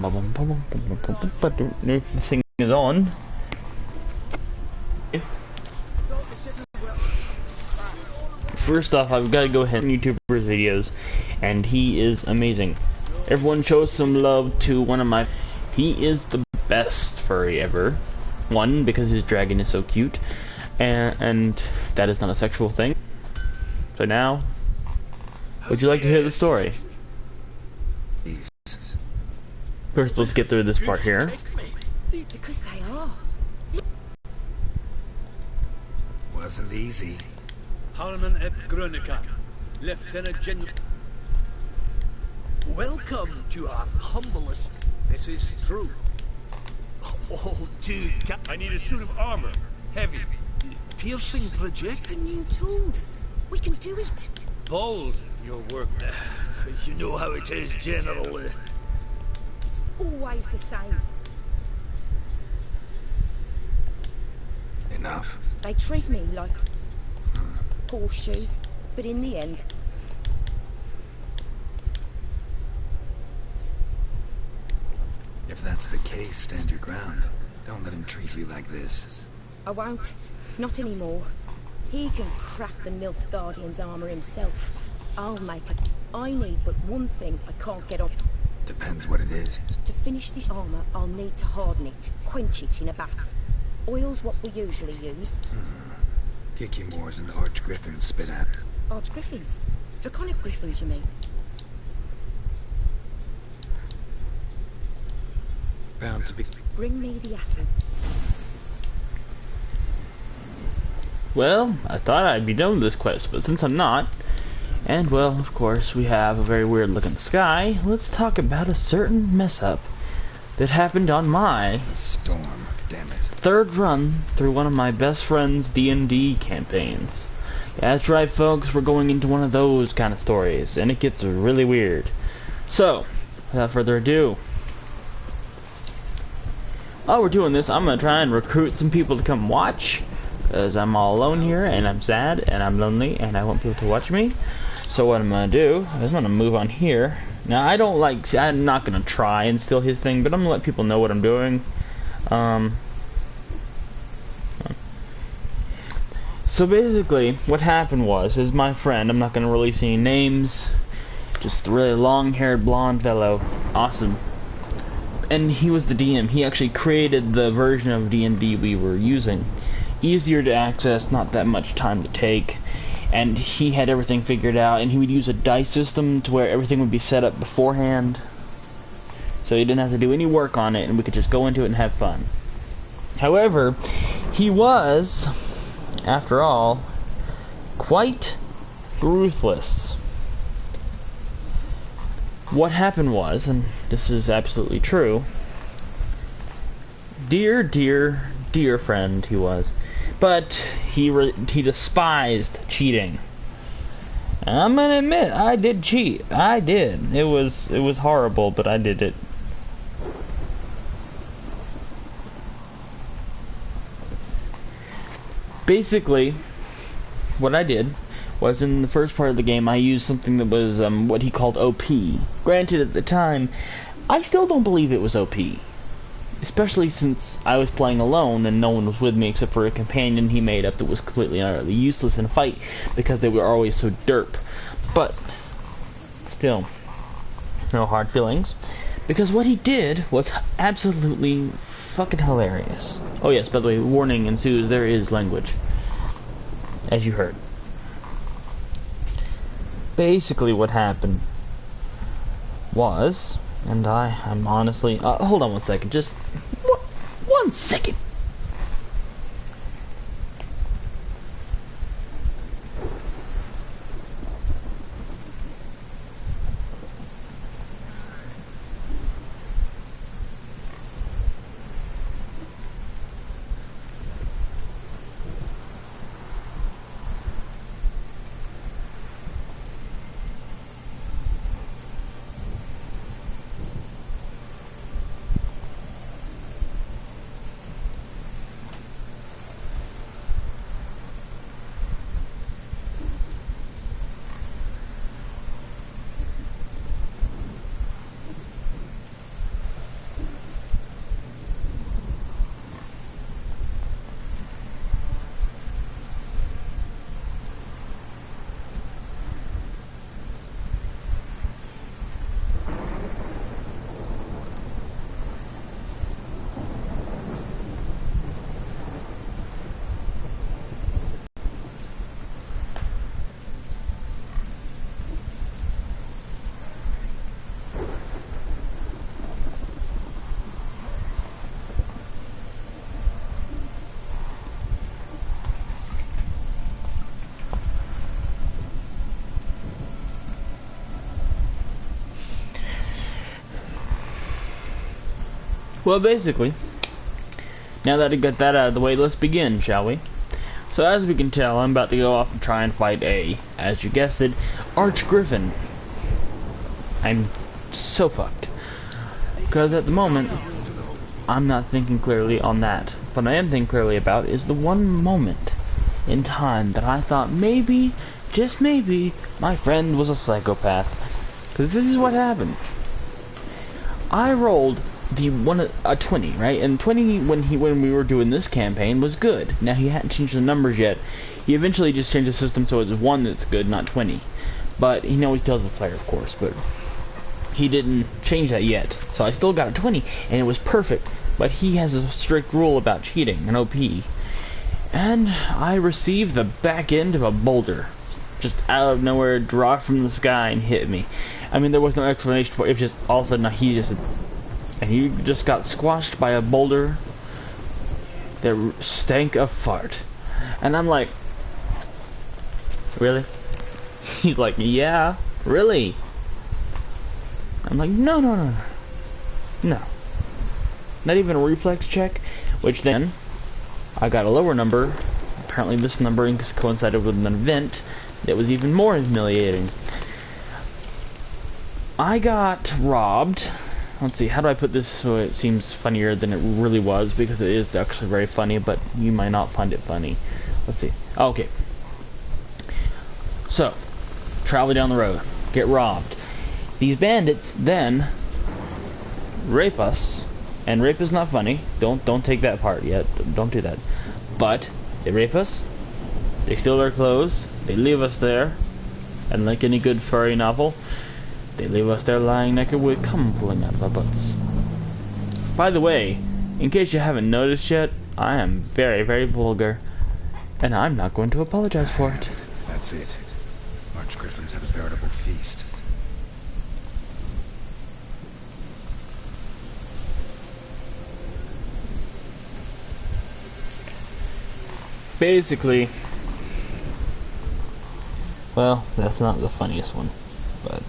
If the thing is on. First off, I've got to go ahead and YouTuber's videos, and he is amazing. Everyone shows some love to one of my... He is the best furry ever. One, because his dragon is so cute, and that is not a sexual thing. So now, would you like to hear the story? First, let's get through this part here. Because they are. Wasn't easy. Harman eb Grunica, Lieutenant General. Welcome to our humblest. This is true. Oh, dude, I need a suit of armor. Heavy. Piercing projectile. The new tools. We can do it. Bold, your work. You know how it is, General. It's always the same. Enough. They treat me like horseshoes, but in the end, If that's the case, stand your ground. Don't let him treat you like this. I won't. Not anymore. He can craft the Nilf Guardian's armor himself. I'll make it. I need but one thing I can't get up. Depends what it is. To finish the armor, I'll need to harden it, quench it in a bath. Oil's what we usually use. Kicky Moors and Arch Griffins spit at. Arch Griffins? Draconic Griffins, you mean? Bound to be. Bring me the acid. Well, I thought I'd be done with this quest, but since I'm not, and well, of course, we have a very weird looking sky, let's talk about a certain mess up that happened on my Storm, damn it. third run through one of my best friend's D&D campaigns. Yeah, that's right, folks, we're going into one of those kind of stories, and it gets really weird. So, without further ado, while we're doing this, I'm going to try and recruit some people to come watch, because I'm all alone here, and I'm sad, and I'm lonely, and I want people to watch me. So what I'm going to do is I'm going to move on here. Now, I'm not going to try and steal his thing, but I'm going to let people know what I'm doing. So basically, what happened is my friend, I'm not going to release any names, just a really long-haired blonde fellow, awesome. And he was the DM. He actually created the version of D&D we were using. Easier to access, not that much time to take, and he had everything figured out, and he would use a dice system to where everything would be set up beforehand, so you didn't have to do any work on it, and we could just go into it and have fun. However, he was, after all, quite ruthless. What happened was, and this is absolutely true, dear friend he was, but he despised cheating. And I'm gonna admit, I did cheat. I did. It was horrible, but I did it. Basically, what I did was in the first part of the game I used something that was what he called OP. Granted, at the time, I still don't believe it was OP. Especially since I was playing alone and no one was with me except for a companion he made up that was completely and utterly useless in a fight because they were always so derp. But, still, no hard feelings. Because what he did was absolutely fucking hilarious. Oh yes, by the way, warning ensues, there is language. As you heard. Basically what happened was, and I'm honestly, hold on one second, just one second. Well, basically, now that I got that out of the way, let's begin, shall we? So as we can tell, I'm about to go off and try and fight as you guessed it, Arch Griffin. I'm so fucked. Because at the moment, I'm not thinking clearly on that. What I am thinking clearly about is the one moment in time that I thought maybe, just maybe, my friend was a psychopath. Because this is what happened. I rolled a 20, right? And 20 when we were doing this campaign was good. Now he hadn't changed the numbers yet. He eventually just changed the system so it's 1 that's good, not 20. But he always tells the player, of course, but he didn't change that yet. So I still got a 20 and it was perfect. But he has a strict rule about cheating, an OP. And I received the back end of a boulder. Just out of nowhere, dropped from the sky and hit me. I mean, there was no explanation for it. It was just all of a sudden he just got squashed by a boulder that stank of fart. And I'm like, really? He's like, yeah, really? I'm like, no. Not even a reflex check, which then I got a lower number. Apparently this number coincided with an event that was even more humiliating. I got robbed. Let's see, how do I put this so it seems funnier than it really was, because it is actually very funny, but you might not find it funny. Let's see. Okay. So, travel down the road, get robbed. These bandits then rape us, and rape is not funny. Don't take that part yet. Don't do that. But they rape us, they steal our clothes, they leave us there, and like any good furry novel, they leave us there lying naked with cum pulling out of our butts. By the way, in case you haven't noticed yet, I am very, very vulgar, and I'm not going to apologize for it. That's it. Arch Griffins have a veritable feast. Basically, well, that's not the funniest one, but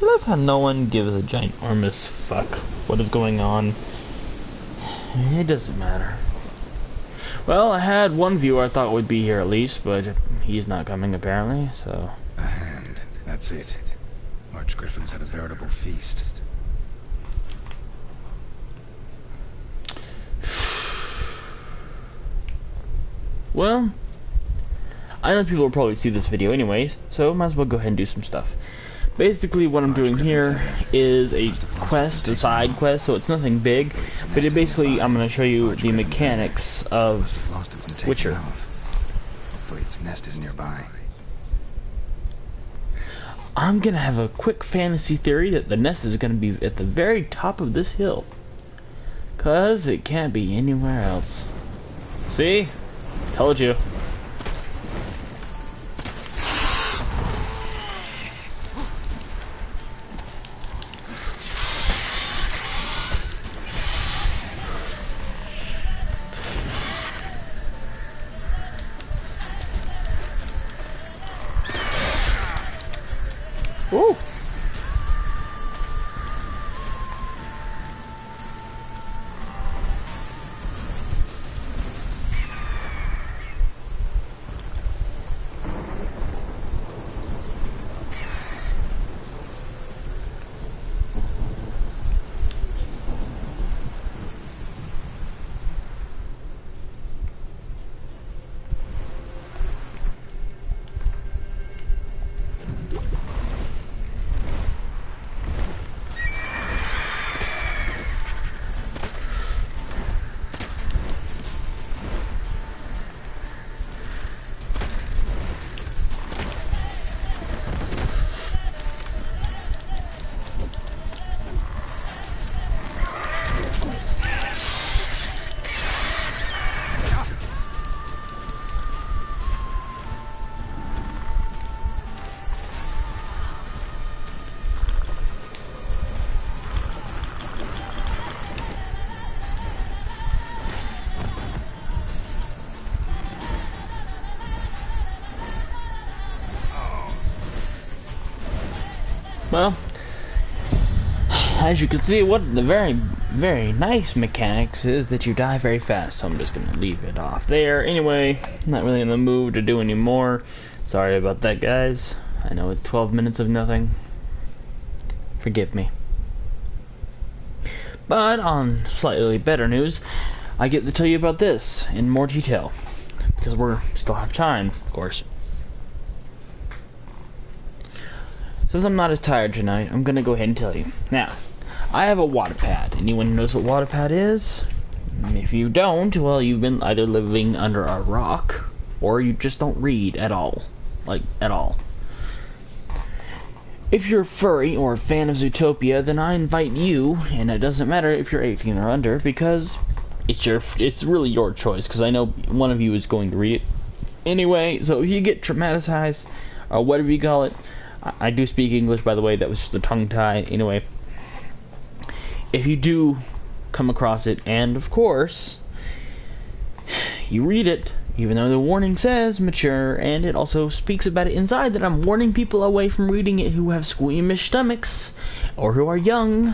I love how no one gives a ginormous fuck what is going on. It doesn't matter. Well, I had one viewer I thought would be here at least, but he's not coming apparently, so... A hand. That's it. Arch Griffins had a veritable feast. Well, I know people will probably see this video anyways, so might as well go ahead and do some stuff. Basically, what I'm doing here is a quest, a side quest, so it's nothing big, but it basically, I'm going to show you the mechanics of Witcher. Hopefully its nest is nearby. I'm going to have a quick fantasy theory that the nest is going to be at the very top of this hill, cause it can't be anywhere else. See? Told you. Ooh. Well, as you can see, what the very, very nice mechanics is that you die very fast, so I'm just gonna leave it off there. Anyway, not really in the mood to do any more. Sorry about that, guys. I know it's 12 minutes of nothing. Forgive me. But on slightly better news, I get to tell you about this in more detail, because we still have time, of course. Since I'm not as tired tonight, I'm gonna go ahead and tell you. Now, I have a Wattpad. Anyone who knows what Wattpad is? If you don't, well, you've been either living under a rock, or you just don't read at all. Like, at all. If you're a furry or a fan of Zootopia, then I invite you, and it doesn't matter if you're 18 or under, because it's really your choice, because I know one of you is going to read it anyway. So if you get traumatized, or whatever you call it, I do speak English, by the way, that was just a tongue tie. Anyway, if you do come across it, and of course, you read it, even though the warning says mature, and it also speaks about it inside that I'm warning people away from reading it who have squeamish stomachs, or who are young,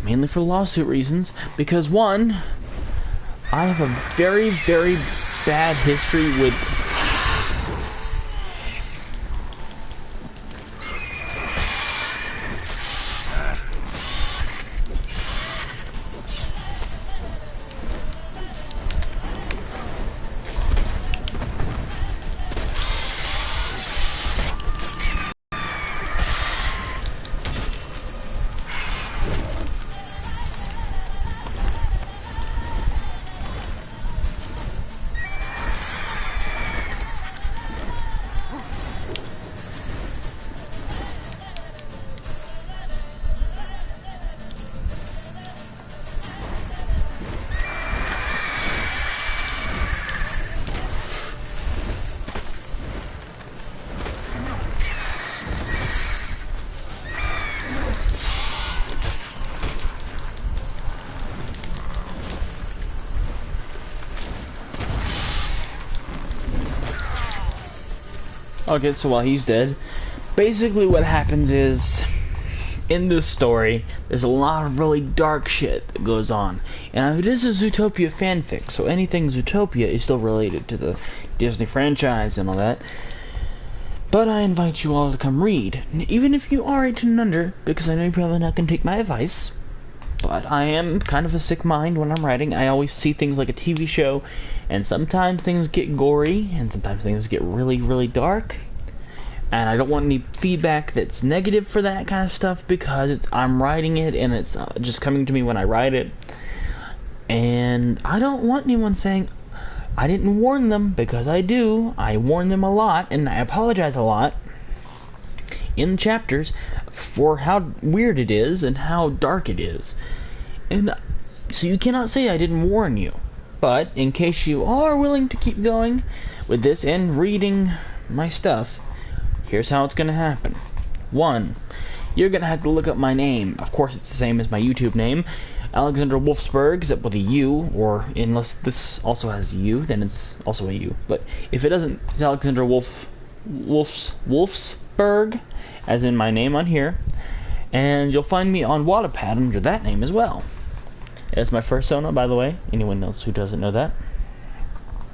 mainly for lawsuit reasons, because one, I have a very, very bad history with... Okay, so while he's dead, basically what happens is, in this story, there's a lot of really dark shit that goes on. And it is a Zootopia fanfic, so anything Zootopia is still related to the Disney franchise and all that. But I invite you all to come read, even if you are 18 and under, because I know you're probably not going to take my advice. But I am kind of a sick mind when I'm writing. I always see things like a TV show, and sometimes things get gory, and sometimes things get really, really dark. And I don't want any feedback that's negative for that kind of stuff, because I'm writing it, and it's just coming to me when I write it. And I don't want anyone saying, I didn't warn them, because I do. I warn them a lot, and I apologize a lot in chapters for how weird it is and how dark it is. And so you cannot say I didn't warn you. But in case you are willing to keep going with this and reading my stuff, here's how it's going to happen. 1, you're going to have to look up my name. Of course, it's the same as my YouTube name, Alexander Wolfsburg, except with a U, or unless this also has a U, then it's also a U. But if it doesn't, it's Alexander Wolfsburg, as in my name on here. And you'll find me on Wattpad under that name as well. It's my first Sona, by the way. Anyone else who doesn't know that.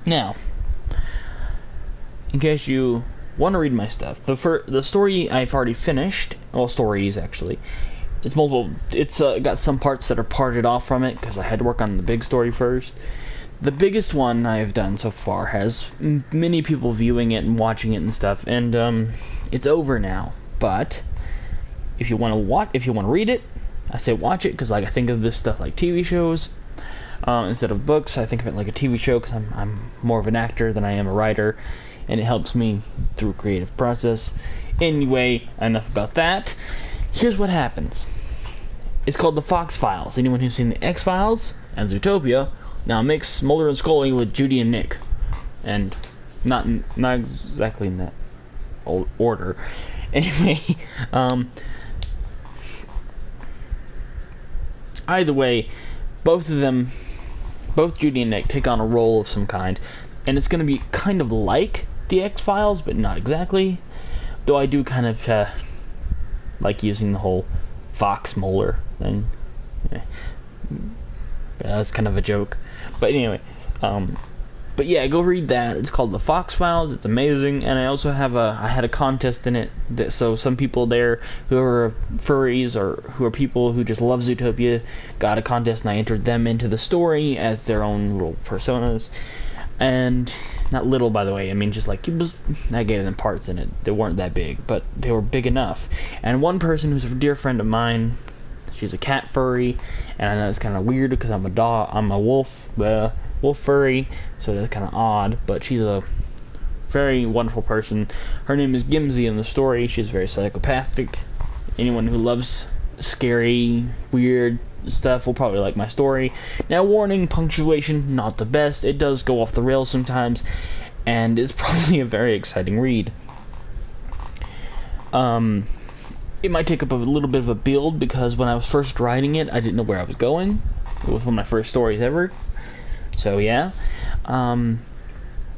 Now, in case you want to read my stuff, the story I've already finished. Well, stories actually. It's multiple. It's got some parts that are parted off from it because I had to work on the big story first. The biggest one I've done so far has many people viewing it and watching it and stuff, and it's over now. But if you want to read it, I say watch it, because like I think of this stuff like TV shows instead of books. I think of it like a TV show because I'm more of an actor than I am a writer, and it helps me through creative process. Anyway, enough about that. Here's what happens. It's called the Fox Files. Anyone who's seen the X-Files and Zootopia now mix Mulder and Scully with Judy and Nick, and not exactly in that order. Anyway, either way, both Judy and Nick take on a role of some kind, and it's going to be kind of like the X-Files, but not exactly. Though I do kind of like using the whole fox molar thing. Yeah. That's kind of a joke, but anyway, but yeah, go read that. It's called The Fox Files. It's amazing, and I also have I had a contest in it. So some people there who are furries or who are people who just love Zootopia got a contest, and I entered them into the story as their own little personas. And not little, by the way. I mean, just like I gave them parts in it. They weren't that big, but they were big enough. And one person who's a dear friend of mine, she's a cat furry, and I know it's kind of weird because I'm a wolf furry, so that's kind of odd, but she's a very wonderful person. Her name is Gimsy in the story. She's very psychopathic. Anyone who loves scary, weird stuff will probably like my story. Now, warning, punctuation, not the best. It does go off the rails sometimes, and it's probably a very exciting read. It might take up a little bit of a build, because when I was first writing it, I didn't know where I was going. It was one of my first stories ever. So yeah.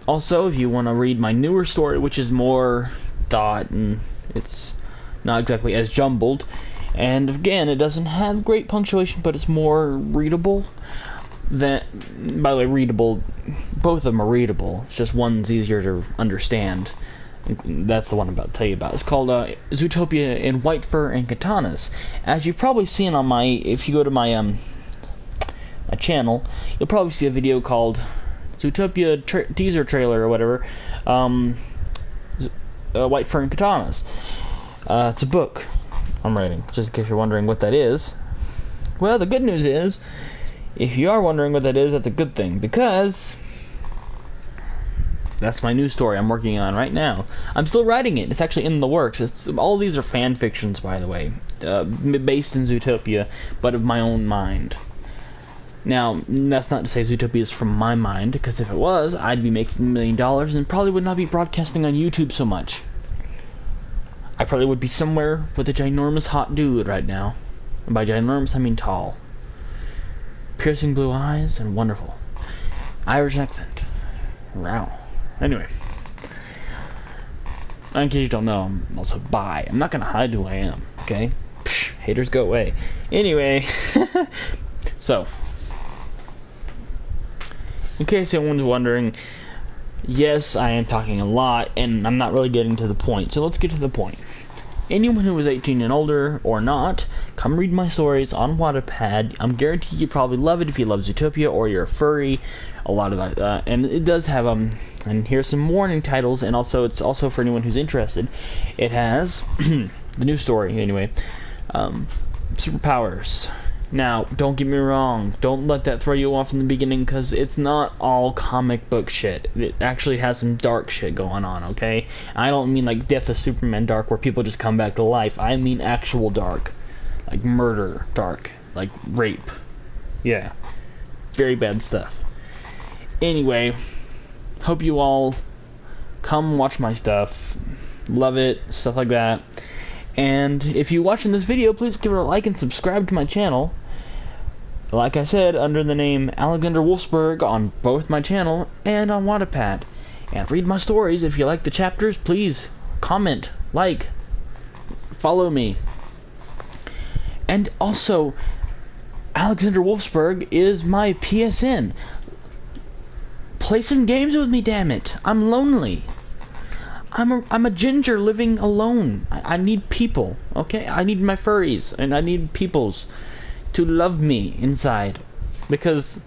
Also, if you want to read my newer story, which is more thought and it's not exactly as jumbled, and again, it doesn't have great punctuation, but it's more readable. By the way, readable, both of them are readable. It's just one's easier to understand. That's the one I'm about to tell you about. It's called Zootopia in White Fur and Katanas. As you've probably seen on if you go to my my channel, you'll probably see a video called Zootopia teaser trailer or whatever. White Fur and Katanas. It's a book I'm writing, just in case you're wondering what that is. Well, the good news is, if you are wondering what that is, that's a good thing, because that's my new story I'm working on right now. I'm still writing it. It's actually in the works. All these are fan fictions, by the way, based in Zootopia, but of my own mind. Now, that's not to say Zootopia is from my mind, because if it was, I'd be making $1 million and probably would not be broadcasting on YouTube so much. I probably would be somewhere with a ginormous hot dude right now. And by ginormous, I mean tall. Piercing blue eyes and wonderful Irish accent. Wow. Anyway. In case you don't know, I'm also bi. I'm not gonna hide who I am, okay? Psh, haters go away. Anyway. So, in case anyone's wondering, yes, I am talking a lot, and I'm not really getting to the point, so let's get to the point. Anyone who is 18 and older, or not, come read my stories on Wattpad. I'm guaranteed you probably love it if you love Zootopia, or you're a furry, a lot of that, and it does have, and here's some warning titles, and also, it's also for anyone who's interested. It has, the new story, anyway, superpowers. Now, don't get me wrong, don't let that throw you off in the beginning, because it's not all comic book shit. It actually has some dark shit going on, okay? I don't mean like Death of Superman dark, where people just come back to life. I mean actual dark. Like murder dark. Like rape. Yeah. Very bad stuff. Anyway, hope you all come watch my stuff. Love it, stuff like that. And if you're watching this video, please give it a like and subscribe to my channel. Like I said, under the name Alexander Wolfsburg on both my channel and on Wattpad. And read my stories. If you like the chapters, please comment, like, follow me. And also, Alexander Wolfsburg is my PSN. Play some games with me, damn it. I'm lonely. I'm a ginger living alone. I need people, okay? I need my furries, and I need peoples to love me inside, because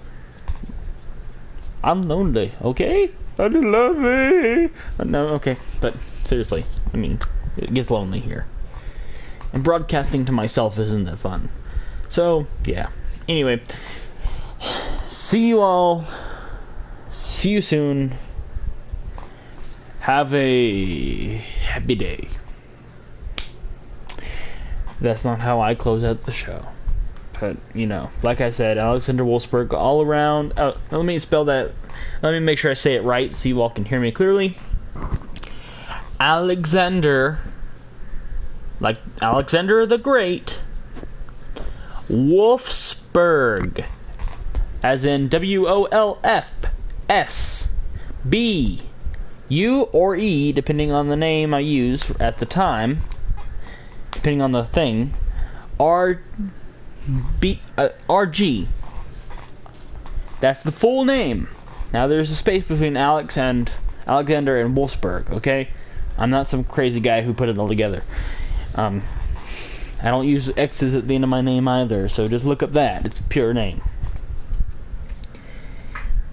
I'm lonely, okay? I love me. No, okay, but seriously, I mean, it gets lonely here. And broadcasting to myself isn't that fun. So, yeah. Anyway, see you all. See you soon. Have a happy day. That's not how I close out the show. But, you know, like I said, Alexander Wolfsburg all around. Let me spell that. Let me make sure I say it right so you all can hear me clearly. Alexander, like Alexander the Great, Wolfsburg, as in W-O-L-F-S-B. U or E, depending on the name I use at the time. depending on the thing, RG. That's the full name. Now there's a space between Alex and Alexander and Wolfsburg, okay? I'm not some crazy guy who put it all together. I don't use X's at the end of my name either, so just look up that. It's a pure name.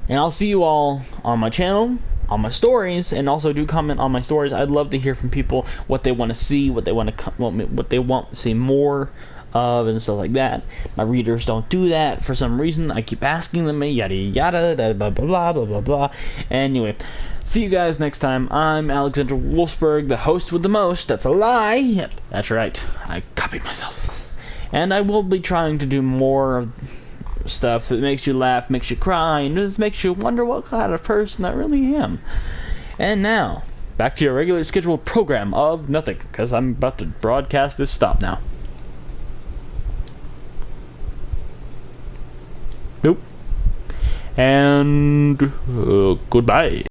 And I'll see you all on my channel, on my stories, and also do comment on my stories. I'd love to hear from people what they want to see, what they want to see more of, and stuff like that. My readers don't do that for some reason. I keep asking them, yada yada, blah blah blah blah blah blah. Anyway, see you guys next time. I'm Alexander Wolfsburg, the host with the most. That's a lie. Yep, that's right. I copied myself. And I will be trying to do more stuff that makes you laugh, makes you cry, and just makes you wonder what kind of person I really am. And now, back to your regular scheduled program of nothing, because I'm about to broadcast this stop now. Nope. And goodbye.